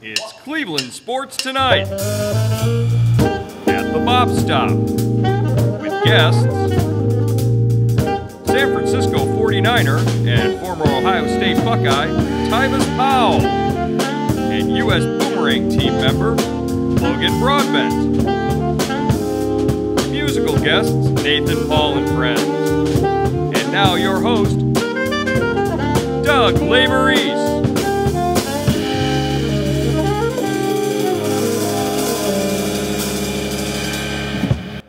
It's Cleveland Sports Tonight at the Bop Stop with guests San Francisco 49er and former Ohio State Buckeye Tyvis Powell and U.S. Boomerang team member Logan Broadbent. Musical guests Nathan, Paul, and friends. And now your host, Doug Lesmerises.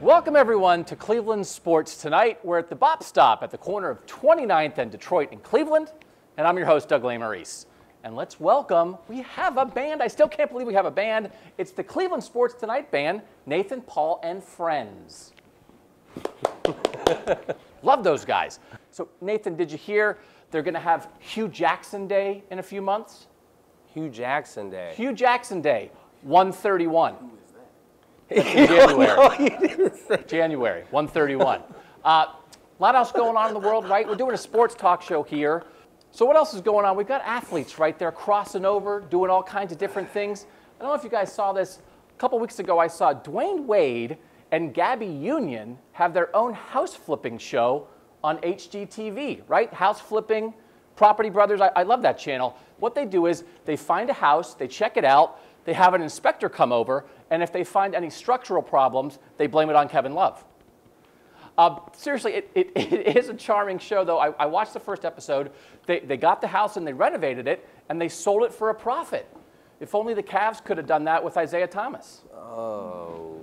Welcome everyone to Cleveland Sports Tonight. We're at the Bop Stop at the corner of 29th and Detroit in Cleveland, and I'm your host, Doug Lesmerises. And let's welcome, we have a band. I still can't believe we have a band. It's the Cleveland Sports Tonight band, Nathan, Paul, and friends. Love those guys. So Nathan, did you hear they're going to have Hugh Jackson Day in a few months? Hugh Jackson Day. Hugh Jackson Day, 131. January, 131. A lot else going on in the world, right? We're doing a sports talk show here. So what else is going on? We've got athletes right there crossing over, doing all kinds of different things. I don't know if you guys saw this. A couple weeks ago, I saw Dwayne Wade and Gabby Union have their own house flipping show on HGTV, right? House flipping, Property Brothers. I love that channel. What they do is they find a house, they check it out, they have an inspector come over, and if they find any structural problems, they blame it on Kevin Love. Seriously, it is a charming show, though. I watched the first episode. They got the house and they renovated it, and they sold it for a profit. If only the Cavs could have done that with Isaiah Thomas. Oh.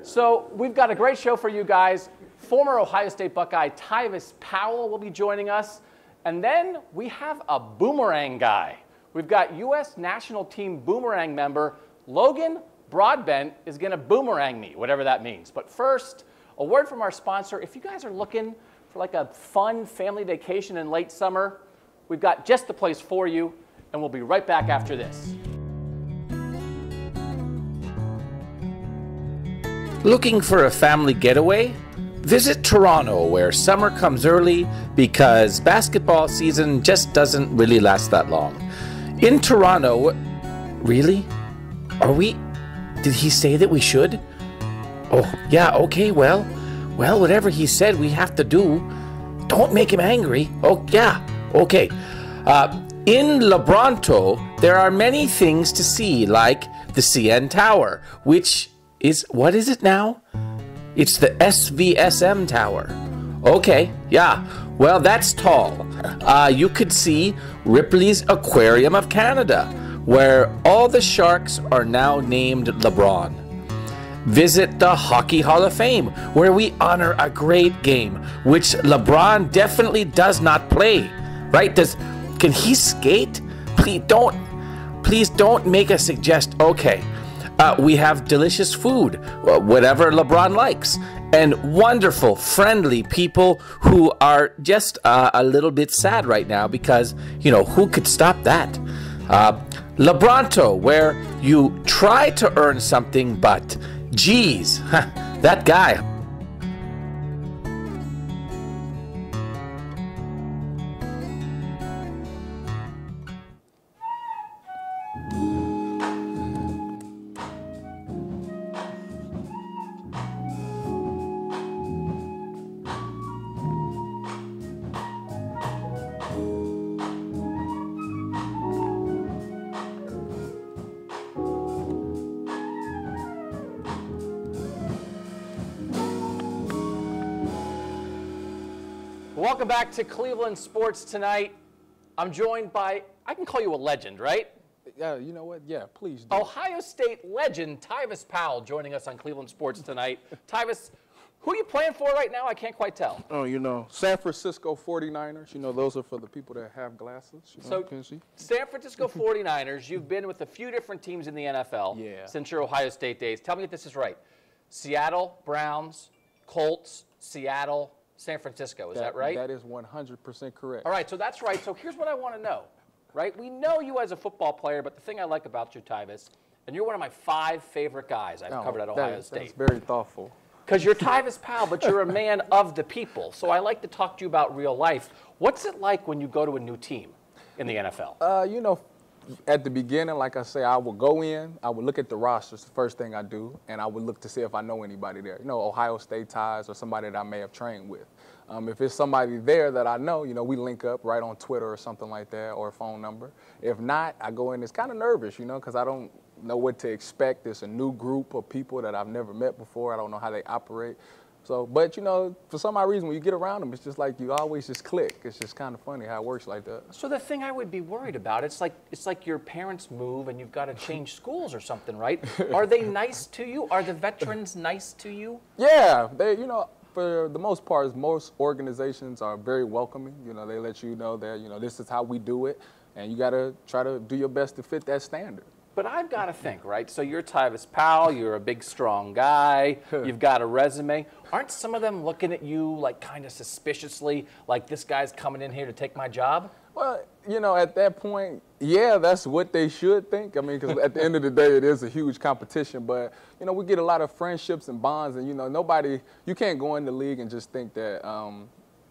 So we've got a great show for you guys. Former Ohio State Buckeye Tyvis Powell will be joining us. And then we have a boomerang guy. We've got U.S. national team boomerang member Logan Broadbent is going to boomerang me, whatever that means. But first, a word from our sponsor. If you guys are looking for like a fun family vacation in late summer, we've got just the place for you, and we'll be right back after this. Looking for a family getaway? Visit Toronto, where summer comes early because basketball season just doesn't really last that long. In Toronto, really? Are we? Did he say that we should? Oh, yeah, okay, well, whatever he said we have to do. Don't make him angry. Oh, yeah, okay. In Lebronto, there are many things to see, like the CN Tower, which is, what is it now? It's the SVSM Tower. Okay, yeah, well, that's tall. You could see Ripley's Aquarium of Canada, where all the sharks are now named LeBron. Visit the Hockey Hall of Fame, where we honor a great game, which LeBron definitely does not play. Right? Can he skate? Please don't make a suggestion. Okay. We have delicious food, whatever LeBron likes, and wonderful, friendly people who are just a little bit sad right now because, you know, who could stop that? Lebronto, where you try to earn something, but geez, that guy. Welcome back to Cleveland Sports Tonight. I'm joined by, I can call you a legend, right? Yeah, you know what? Yeah, please do. Ohio State legend Tyvis Powell joining us on Cleveland Sports Tonight. Tyvis, who are you playing for right now? I can't quite tell. Oh, you know, San Francisco 49ers. You know, those are for the people that have glasses. You know, can see. San Francisco 49ers, you've been with a few different teams in the NFL since your Ohio State days. Tell me if this is right. Seattle, Browns, Colts, Seattle, San Francisco. Is that right? That is 100% correct. All right, so that's right. So here's what I want to know, right? We know you as a football player, but the thing I like about you, Tyvis, and you're one of my 5 favorite guys I've covered at Ohio State. That's very thoughtful. Because you're Tyvis Powell, but you're a man of the people. So I like to talk to you about real life. What's it like when you go to a new team in the NFL? You know, at the beginning, like I say, I would go in, I would look at the rosters, the first thing I do, and I would look to see if I know anybody there. You know, Ohio State ties or somebody that I may have trained with. If it's somebody there that I know, you know, we link up right on Twitter or something like that, or a phone number. If not, I go in, it's kind of nervous, you know, because I don't know what to expect. It's a new group of people that I've never met before. I don't know how they operate. So, but, you know, for some odd reason, when you get around them, it's just like you always just click. It's just kind of funny how it works like that. So the thing I would be worried about, it's like your parents move and you've got to change schools or something, right? Are they nice to you? Are the veterans nice to you? Yeah, they, you know, for the most part, most organizations are very welcoming. You know, they let you know that, you know, this is how we do it, and you got to try to do your best to fit that standard. But I've got to think, right? So you're Tyvis Powell, you're a big, strong guy, you've got a resume. Aren't some of them looking at you like kind of suspiciously, like this guy's coming in here to take my job? Well, you know, at that point, yeah, that's what they should think. I mean, because at the end of the day, it is a huge competition. But, you know, we get a lot of friendships and bonds, and, you know, you can't go in the league and just think that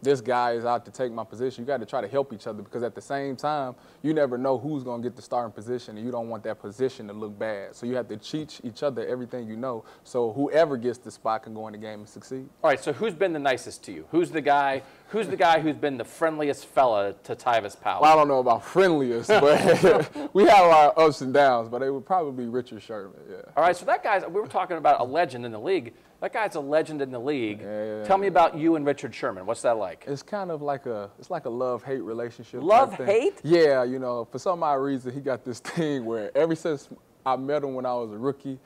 this guy is out to take my position. You got to try to help each other, because at the same time, you never know who's going to get the starting position, and you don't want that position to look bad. So you have to teach each other everything you know, so whoever gets the spot can go in the game and succeed. All right, so who's been the nicest to you? Who's the guy who's been the friendliest fella to Tyvis Powell? Well, I don't know about friendliest, but we have our ups and downs, but it would probably be Richard Sherman, yeah. All right, so that guy's, we were talking about a legend in the league. That guy's a legend in the league. Yeah. Tell me about you and Richard Sherman. What's that like? It's kind of like a love-hate relationship. Love-hate? Yeah, you know, for some odd reason, he got this thing where ever since I met him when I was a rookie,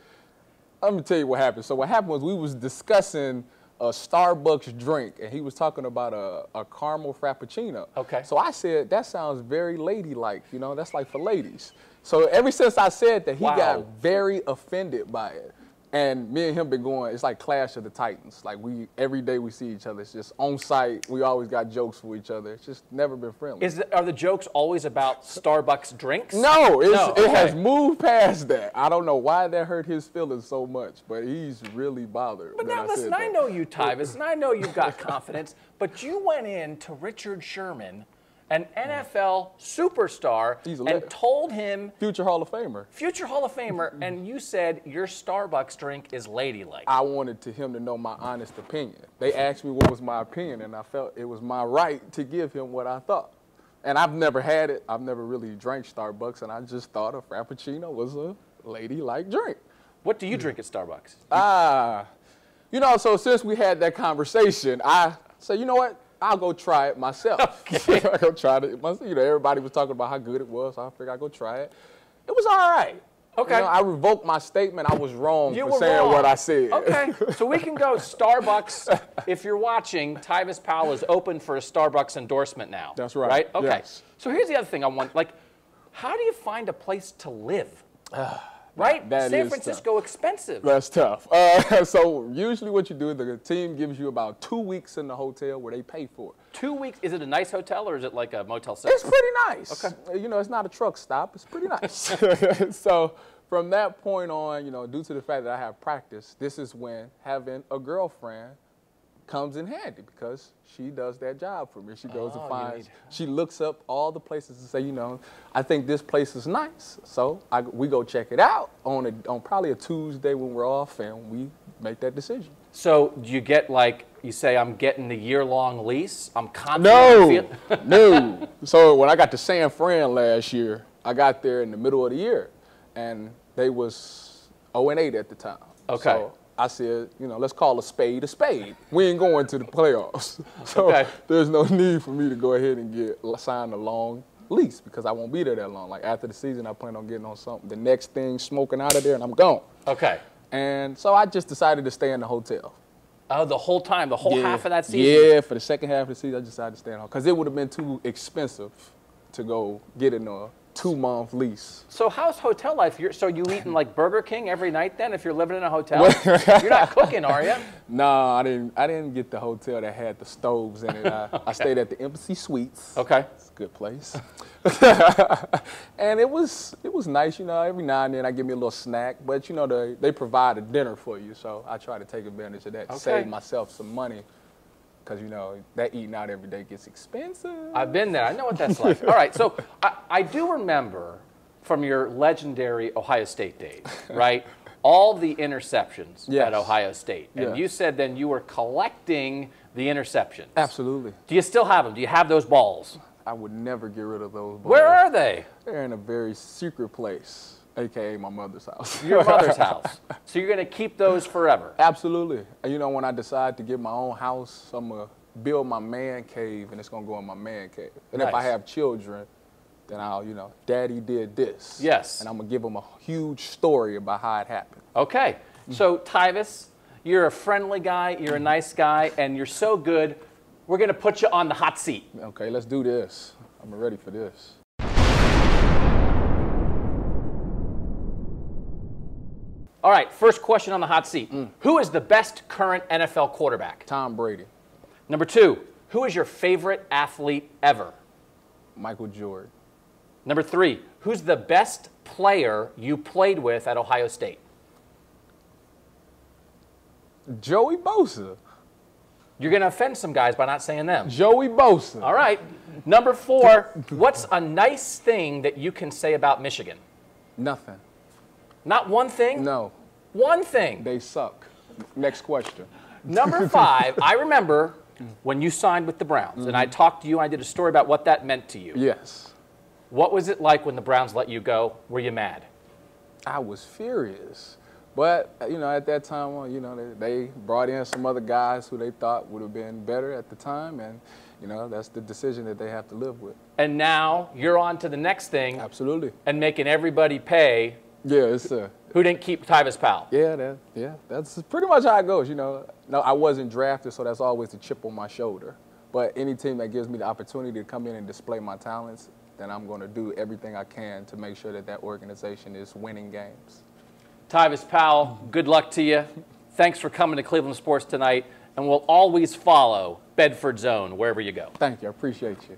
let me tell you what happened. So what happened was we was discussing a Starbucks drink, and he was talking about a caramel frappuccino. Okay. So I said, that sounds very ladylike, you know, that's like for ladies. So ever since I said that, he got very offended by it. And me and him been going, it's like Clash of the Titans. Like every day we see each other, it's just on site. We always got jokes for each other. It's just never been friendly. Are the jokes always about Starbucks drinks? No, it has moved past that. I don't know why that hurt his feelings so much, but he's really bothered. But now listen, I know you, Tyvis, and I know you've got confidence, but you went in to Richard Sherman, an NFL superstar, and told him... Future Hall of Famer. Future Hall of Famer, and you said your Starbucks drink is ladylike. I wanted him to know my honest opinion. They asked me what was my opinion, and I felt it was my right to give him what I thought. And I've never had it. I've never really drank Starbucks, and I just thought a Frappuccino was a ladylike drink. What do you drink at Starbucks? You know, so since we had that conversation, I said, you know what? I'll go try it myself. Okay. I go try it myself. You know, everybody was talking about how good it was, so I figured I'd go try it. It was all right. Okay. You know, I revoked my statement. I was wrong you for were saying wrong. what I said. Okay, so we can go Starbucks. If you're watching, Tyvis Powell is open for a Starbucks endorsement now. That's right. Right? Okay. Yes. So here's the other thing I want. Like, how do you find a place to live? Right? San Francisco, expensive. That's tough. So usually what you do, the team gives you about 2 weeks in the hotel where they pay for it. 2 weeks? Is it a nice hotel or is it like a Motel 6? It's pretty nice. Okay. You know, it's not a truck stop. It's pretty nice. So from that point on, you know, due to the fact that I have practice, this is when having a girlfriend comes in handy, because she does that job for me. She goes and finds, she looks up all the places and say, you know, I think this place is nice. So we go check it out on probably a Tuesday when we're off, and we make that decision. So do you get like, you say, I'm getting the year-long lease? I'm confident. No. So when I got to San Fran last year, I got there in the middle of the year, and they was 0-8 at the time. Okay. So I said, you know, let's call a spade a spade. We ain't going to the playoffs. So there's no need for me to go ahead and sign a long lease, because I won't be there that long. Like after the season, I plan on getting on something. The next thing, smoking out of there, and I'm gone. Okay. And so I just decided to stay in the hotel. Oh, the whole time, the whole half of that season? Yeah, for the second half of the season, I decided to stay in home, because it would have been too expensive to go get in a 2-month lease. So how's hotel life? So you eating like Burger King every night then if you're living in a hotel? You're not cooking, are you? No, I didn't get the hotel that had the stoves in it. I stayed at the Embassy Suites. Okay. It's a good place. And it was nice, you know. Every now and then I give me a little snack, but you know, they provide a dinner for you, so I try to take advantage of that to save myself some money. Because, you know, that eating out every day gets expensive. I've been there. I know what that's like. All right, so I do remember from your legendary Ohio State days, right? All the interceptions Yes. at Ohio State. And Yes. you said then you were collecting the interceptions. Absolutely. Do you still have them? Do you have those balls? I would never get rid of those balls. Where are they? They're in a very secret place, AKA my mother's house. Your mother's house. So you're going to keep those forever? Absolutely. And you know, when I decide to get my own house, I'm going to build my man cave, and it's going to go in my man cave. And if I Nice. have children, then I'll, you know, Daddy did this. Yes. And I'm going to give them a huge story about how it happened. Okay. So, Tyvis, you're a friendly guy, you're a nice guy, and you're so good, we're going to put you on the hot seat. Okay, let's do this. I'm ready for this. All right, first question on the hot seat. Who is the best current NFL quarterback? Tom Brady, Number 2, who is your favorite athlete ever? Michael Jordan, Number 3, who's the best player you played with at Ohio State? Joey Bosa. You're going to offend some guys by not saying them. Joey Bosa. All right. Number 4, what's a nice thing that you can say about Michigan? Nothing. Not one thing? No, One thing. they suck. Next question. Number 5, I remember when you signed with the Browns, and I talked to you and I did a story about what that meant to you. Yes. What was it like when the Browns let you go? Were you mad? I was furious. But, you know, at that time, you know, they brought in some other guys who they thought would have been better at the time. And, you know, that's the decision that they have to live with. And now you're on to the next thing Absolutely. and making everybody pay Yeah, it's who didn't keep Tyvis Powell. yeah, that's pretty much how it goes, you know. No, I wasn't drafted, so that's always a chip on my shoulder. But any team that gives me the opportunity to come in and display my talents, then I'm going to do everything I can to make sure that that organization is winning games. Tyvis Powell, good luck to you. Thanks for coming to Cleveland Sports Tonight, and we'll always follow Bedford Zone wherever you go. Thank you. I appreciate you.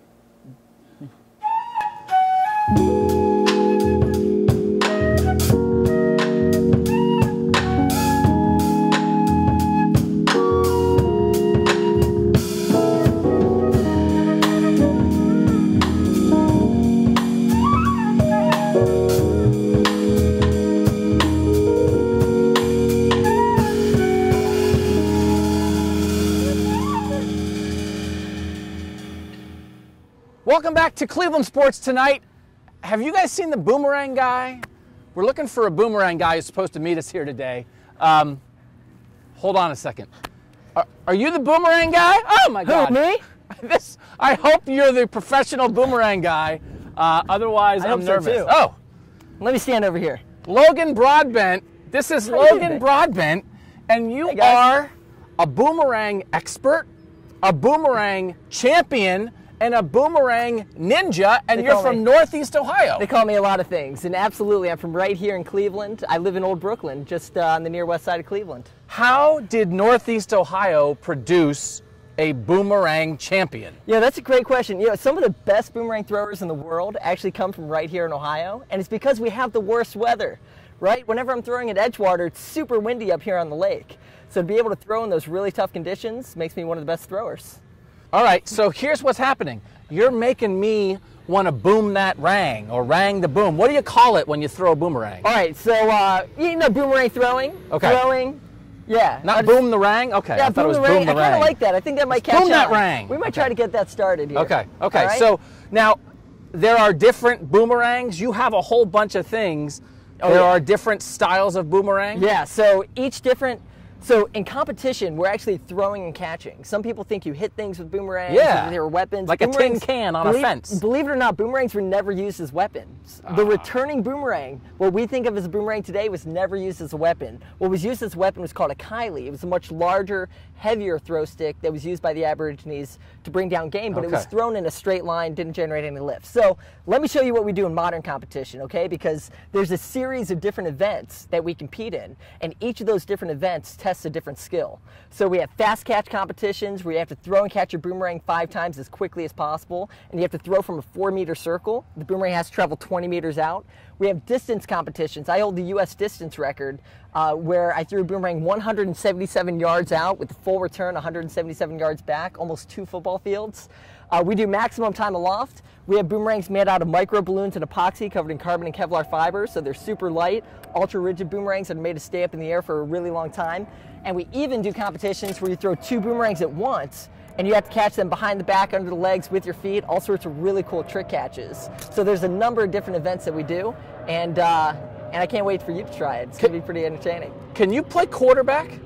Welcome back to Cleveland Sports Tonight. Have you guys seen the boomerang guy? We're looking for a boomerang guy who's supposed to meet us here today. Hold on a second. Are you the boomerang guy? Oh my God. Who, me? I hope you're the professional boomerang guy. Otherwise, I I'm hope so, nervous. too. Oh, Let me stand over here. Logan Broadbent. This is How you doing, Logan man? Broadbent, and you Hey, guys. are a boomerang expert, a boomerang champion, and a boomerang ninja, and They you're call from me- Northeast Ohio. They call me a lot of things, and absolutely, I'm from right here in Cleveland. I live in Old Brooklyn, just on the near west side of Cleveland. How did Northeast Ohio produce a boomerang champion? Yeah, that's a great question. You know, some of the best boomerang throwers in the world actually come from right here in Ohio, and it's because we have the worst weather, right? Whenever I'm throwing at Edgewater, it's super windy up here on the lake. So to be able to throw in those really tough conditions makes me one of the best throwers. All right, so here's what's happening. You're making me want to boom that rang, or rang the boom. What do you call it when you throw a boomerang? All right, so you know boomerang throwing. Okay. Throwing. Yeah. Not boom the rang? Okay, Yeah, I thought it was boom the boom the rang. I kind rang. of like that. I think that might catch boom that on. rang. We might Okay. try to get that started here. Okay, All right? so now there are different boomerangs. You have a whole bunch of things. There yeah. are different styles of boomerang. Yeah, so each different. So in competition, we're actually throwing and catching. Some people think you hit things with boomerangs. Yeah. They're weapons. Like a tin Boomerangs- can on a fence. Believe it or not, boomerangs were never used as weapons. The returning boomerang, what we think of as a boomerang today, was never used as a weapon. What was used as a weapon was called a kylie. It was a much larger, heavier throw stick that was used by the Aborigines to bring down game, but it was Okay. thrown in a straight line, didn't generate any lift. So let me show you what we do in modern competition, okay? Because there's a series of different events that we compete in, and each of those different events tests a different skill. So we have fast catch competitions where you have to throw and catch your boomerang 5 times as quickly as possible, and you have to throw from a 4-meter circle. The boomerang has to travel 20 meters out. We have distance competitions. I hold the U.S. distance record where I threw a boomerang 177 yards out with the full return 177 yards back, almost 2 football fields. We do maximum time aloft. We have boomerangs made out of micro balloons and epoxy covered in carbon and Kevlar fibers, so they're super light, ultra rigid boomerangs that are made to stay up in the air for a really long time. And we even do competitions where you throw 2 boomerangs at once and you have to catch them behind the back, under the legs, with your feet, all sorts of really cool trick catches. So there's a number of different events that we do, and I can't wait for you to try it. It's going to be pretty entertaining. Can you play quarterback?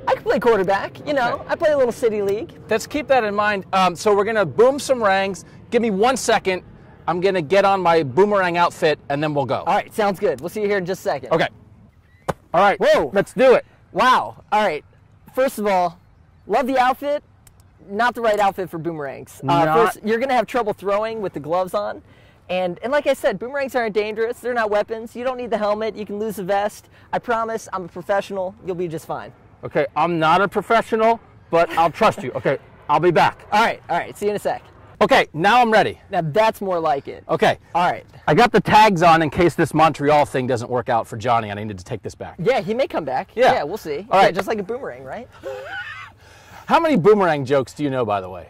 I can play quarterback, you know. Okay. I play a little city league. Let's keep that in mind. So we're going to boom some rangs. Give me 1 second. I'm going to get on my boomerang outfit, and then we'll go. All right, sounds good. We'll see you here in just a second. Okay. All right. Whoa. Let's do it. Wow. All right. First of all, love the outfit. Not the right outfit for boomerangs. First, you're going to have trouble throwing with the gloves on. And like I said, boomerangs aren't dangerous. They're not weapons. You don't need the helmet. You can lose the vest. I promise, I'm a professional. You'll be just fine. Okay, I'm not a professional, but I'll trust you. Okay, I'll be back. All right. See you in a sec. Okay, now I'm ready. Now that's more like it. Okay. All right. I got the tags on in case this Montreal thing doesn't work out for Johnny. I needed to take this back. Yeah, he may come back. Yeah. We'll see. All right. Yeah, just like a boomerang, right? How many boomerang jokes do you know, by the way?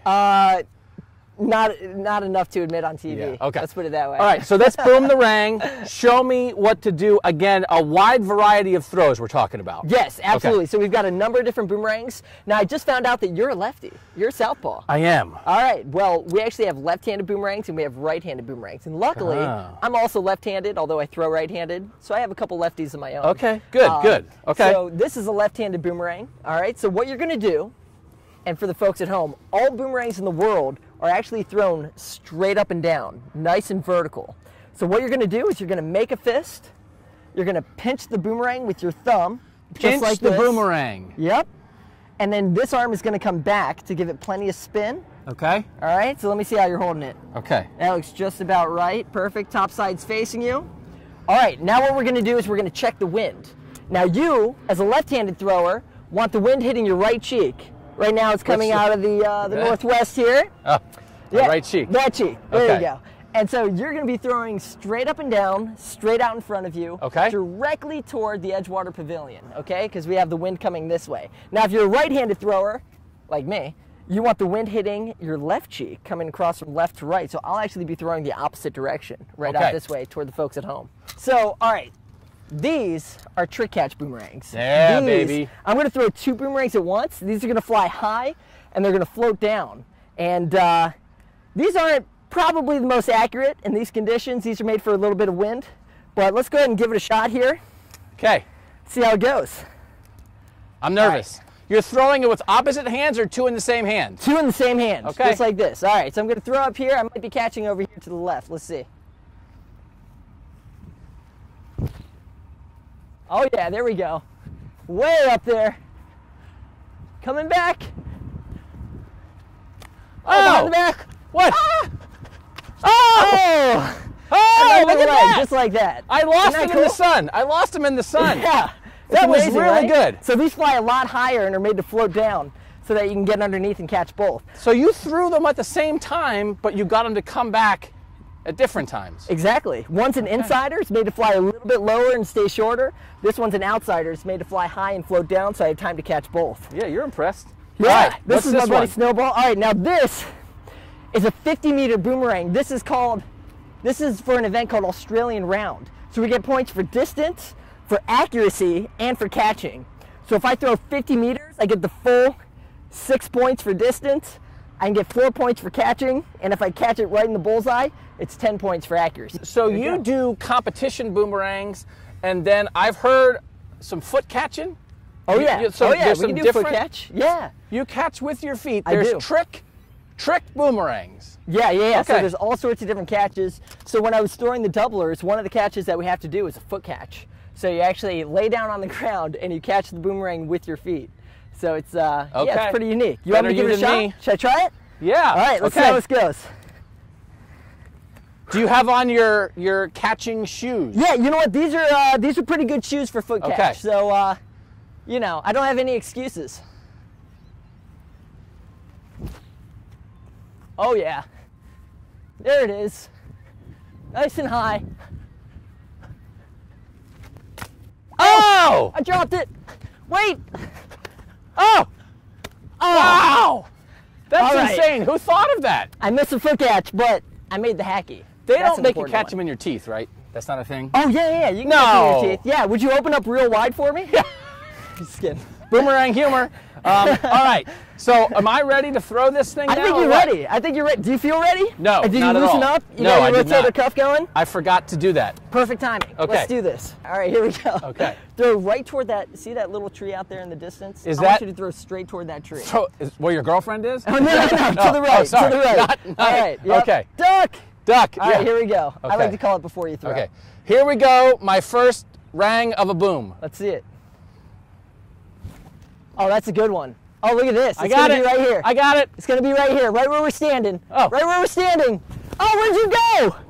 Not enough to admit on TV. Yeah, okay. Let's put it that way. All right, so let's boom the rang. Show me what to do. Again, a wide variety of throws we're talking about. Yes, absolutely. Okay. So we've got a number of different boomerangs. Now, I just found out that you're a lefty. You're a southpaw. I am. All right. Well, we actually have left-handed boomerangs and we have right-handed boomerangs. And luckily, I'm also left-handed, although I throw right-handed. So I have a couple lefties of my own. Okay, good, good. Okay. So this is a left-handed boomerang. All right. So what you're going to do, and for the folks at home, all boomerangs in the world are actually thrown straight up and down, nice and vertical. So what you're going to do is you're going to make a fist. You're going to pinch the boomerang with your thumb, just like the this. boomerang. Yep. And then this arm is going to come back to give it plenty of spin. Okay. All right, so let me see how you're holding it. Okay. That looks just about right. Perfect. Top side's facing you. All right, now what we're going to do is we're going to check the wind. Now you, as a left-handed thrower, want the wind hitting your right cheek. Right now it's coming out of the northwest here. Oh, yeah, right cheek. That cheek. There Okay. you go. And so you're going to be throwing straight up and down, straight out in front of you, Okay. directly toward the Edgewater Pavilion, okay? Because we have the wind coming this way. Now, if you're a right-handed thrower, like me, you want the wind hitting your left cheek, coming across from left to right. So I'll actually be throwing the opposite direction, right out this way toward the folks at home. So, all right. These are trick catch boomerangs. Yeah, baby. I'm going to throw 2 boomerangs at once. These are going to fly high, and they're going to float down. And these aren't probably the most accurate in these conditions. These are made for a little bit of wind. But let's go ahead and give it a shot here. Okay. See how it goes. I'm nervous. Right. You're throwing it with opposite hands or 2 in the same hand? 2 in the same hand. Okay. Just like this. All right, so I'm going to throw up here. I might be catching over here to the left. Let's see. Oh yeah, there we go. Way up there. Coming back. Oh! The back. What? Ah! Oh! Oh! Oh, look at that! Just like that. I lost Isn't him that in the cool? sun. I lost him in the sun. Yeah. That was amazing, really right? good. So these fly a lot higher and are made to float down so that you can get underneath and catch both. So you threw them at the same time, but you got them to come back at different times. Exactly. One's an insider. It's made to fly a little bit lower and stay shorter. This one's an outsider. It's made to fly high and float down, so I have time to catch both. Yeah, you're impressed. Yeah. All right, This is my buddy one? Snowball. All right, now this is a 50-meter boomerang. This is for an event called Australian Round. So we get points for distance, for accuracy, and for catching. So if I throw 50 meters, I get the full 6 points for distance. I can get 4 points for catching, and if I catch it right in the bullseye, it's 10 points for accuracy. So you do competition boomerangs, and then I've heard some foot catching. Oh yeah, there's we can some do different foot catch. Yeah. You catch with your feet. I There's do. trick boomerangs. Yeah. So Okay. there's all sorts of different catches. So when I was throwing the doublers, one of the catches that we have to do is a foot catch. So you actually lay down on the ground and you catch the boomerang with your feet. So it's yeah, it's pretty unique. You want me to give it a shot? Me. Should I try it? Yeah. All right, let's see how this goes. Do you have on your catching shoes? Yeah, you know what? These are pretty good shoes for foot catch. Okay. So you know, I don't have any excuses. Oh yeah. There it is. Nice and high. Oh! I dropped it. Wait. Oh! Oh. Wow! That's All right. insane. Who thought of that? I missed a foot catch, but I made the hacky. They That's don't an make you important catch one. them in your teeth, right? That's not a thing? Oh, yeah. You can No. catch them in your teeth. Yeah, would you open up real wide for me? Yeah. Just kidding. Boomerang humor. All right. So, am I ready to throw this thing I now, think or you're what? ready. I think you're ready. Do you feel ready? No, Did not you at loosen all. up? You No, got I your did rotator not. cuff going? I forgot to do that. Perfect timing. Okay. Let's do this. All right, here we go. Okay. Throw right toward that. See that little tree out there in the distance? Is I want that- you to throw straight toward that tree. So, where your girlfriend is? Oh, no, to the right. sorry. To the right. Not- All right. Yep. Okay. Duck. Duck. All yeah. right, here we go. I Okay. like to call it before you throw. Okay. Here we go. My first rang of a boom. Let's see it. Oh, that's a good one. Oh, look at this. It's I got gonna it. be right here. I got it. It's gonna be right here, right where we're standing. Oh. Right where we're standing. Oh, where'd you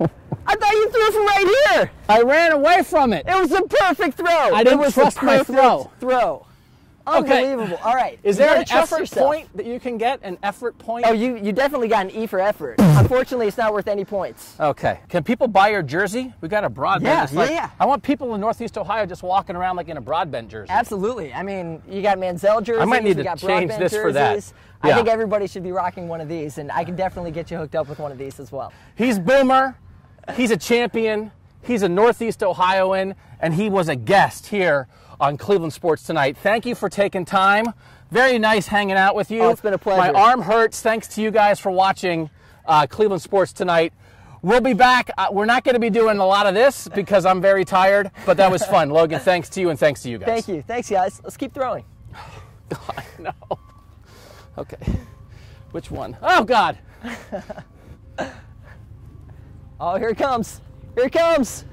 go? I thought you threw from right here. I ran away from it. It was a perfect throw. I didn't it was trust a my perfect throw. Okay. Unbelievable. All right. Is You there gotta an trust effort yourself. point that you can get? An effort point? Oh, you definitely got an E for effort. Unfortunately, it's not worth any points. Okay. Can people buy your jersey? We got a Broadbent. Yeah, It's like- yeah. I want people in Northeast Ohio just walking around like in a Broadbent jersey. Absolutely. I mean, you got Manziel jerseys. I might need we to got change Broadbent this for that. jerseys. Yeah. I think everybody should be rocking one of these, and I can definitely get you hooked up with one of these as well. He's Boomer. He's a champion. He's a Northeast Ohioan, and he was a guest here on Cleveland Sports Tonight. Thank you for taking time. Very nice hanging out with you. Oh, it's been a pleasure. My arm hurts. Thanks to you guys for watching Cleveland Sports Tonight. We'll be back. We're not going to be doing a lot of this because I'm very tired, but that was fun. Logan, thanks to you and thanks to you guys. Thank you. Thanks, guys. Let's keep throwing. God, no. Okay. Which one? Oh, God. Oh, here it comes. Here it comes.